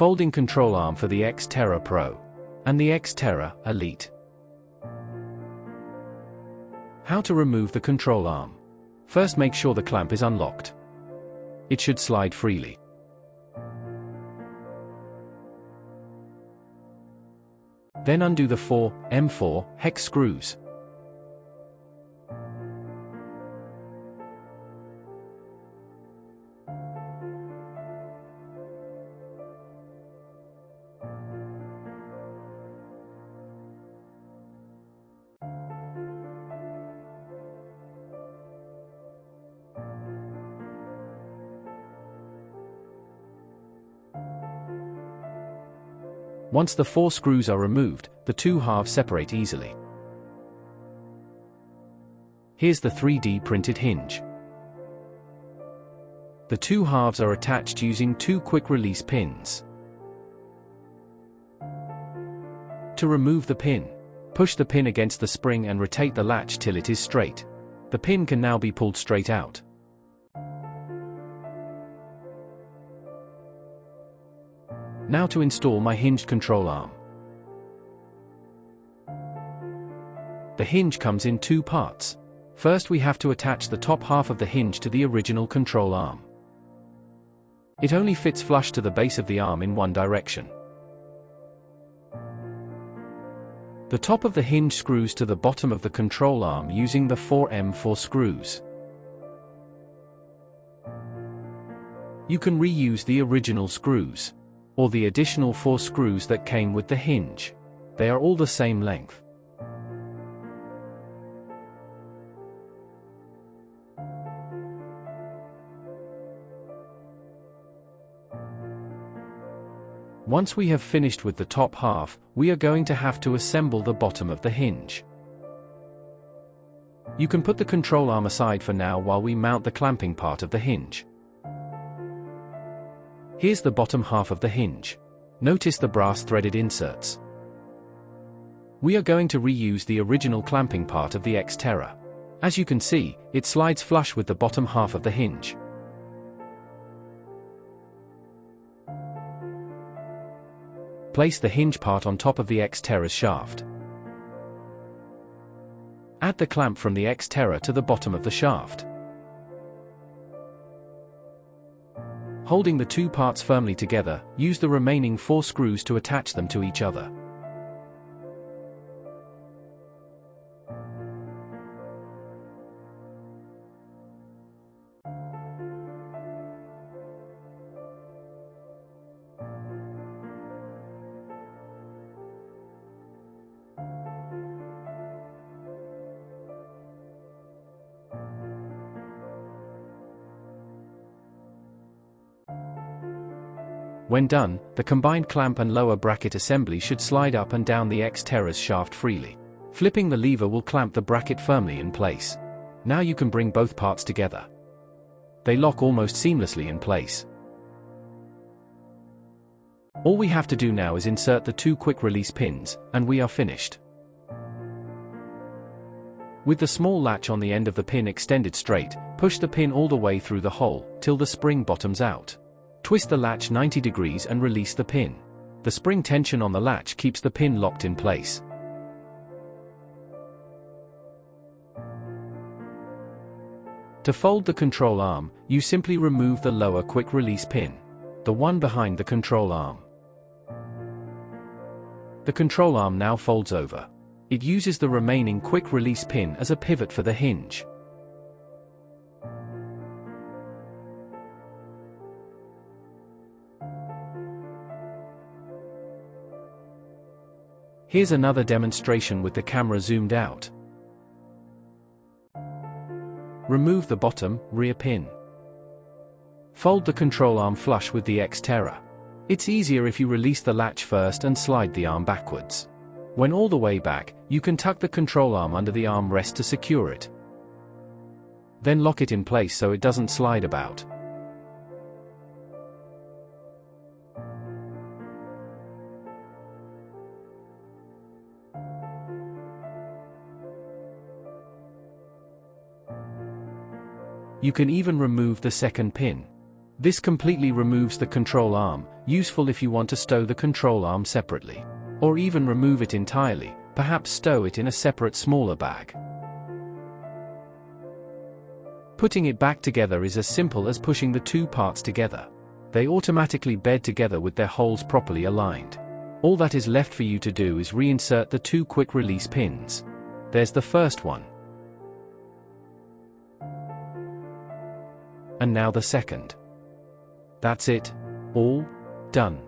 Folding control arm for the X-Terra Pro and the X-Terra Elite. How to remove the control arm. First, make sure the clamp is unlocked. It should slide freely. Then undo the 4M4 hex screws. Once the 4 screws are removed, the 2 halves separate easily. Here's the 3D printed hinge. The 2 halves are attached using 2 quick-release pins. To remove the pin, push the pin against the spring and rotate the latch till it is straight. The pin can now be pulled straight out. Now to install my hinged control arm. The hinge comes in 2 parts. First, we have to attach the top half of the hinge to the original control arm. It only fits flush to the base of the arm in one direction. The top of the hinge screws to the bottom of the control arm using the 4M4 screws. You can reuse the original screws, or the additional 4 screws that came with the hinge. They are all the same length. Once we have finished with the top half, we are going to have to assemble the bottom of the hinge. You can put the control arm aside for now while we mount the clamping part of the hinge. Here's the bottom half of the hinge. Notice the brass threaded inserts. We are going to reuse the original clamping part of the X-Terra. As you can see, it slides flush with the bottom half of the hinge. Place the hinge part on top of the X-Terra's shaft. Add the clamp from the X-Terra to the bottom of the shaft. Holding the 2 parts firmly together, use the remaining 4 screws to attach them to each other. When done, the combined clamp and lower bracket assembly should slide up and down the X-Terra's shaft freely. Flipping the lever will clamp the bracket firmly in place. Now you can bring both parts together. They lock almost seamlessly in place. All we have to do now is insert the 2 quick-release pins, and we are finished. With the small latch on the end of the pin extended straight, push the pin all the way through the hole, till the spring bottoms out. Twist the latch 90 degrees and release the pin. The spring tension on the latch keeps the pin locked in place. To fold the control arm, you simply remove the lower quick-release pin, the one behind the control arm. The control arm now folds over. It uses the remaining quick-release pin as a pivot for the hinge. Here's another demonstration with the camera zoomed out. Remove the bottom, rear pin. Fold the control arm flush with the X-Terra. It's easier if you release the latch first and slide the arm backwards. When all the way back, you can tuck the control arm under the arm rest to secure it. Then lock it in place so it doesn't slide about. You can even remove the second pin. This completely removes the control arm, useful if you want to stow the control arm separately. Or even remove it entirely, perhaps stow it in a separate smaller bag. Putting it back together is as simple as pushing the two parts together. They automatically bed together with their holes properly aligned. All that is left for you to do is reinsert the two quick release pins. There's the first one. And now the second. That's it. All done.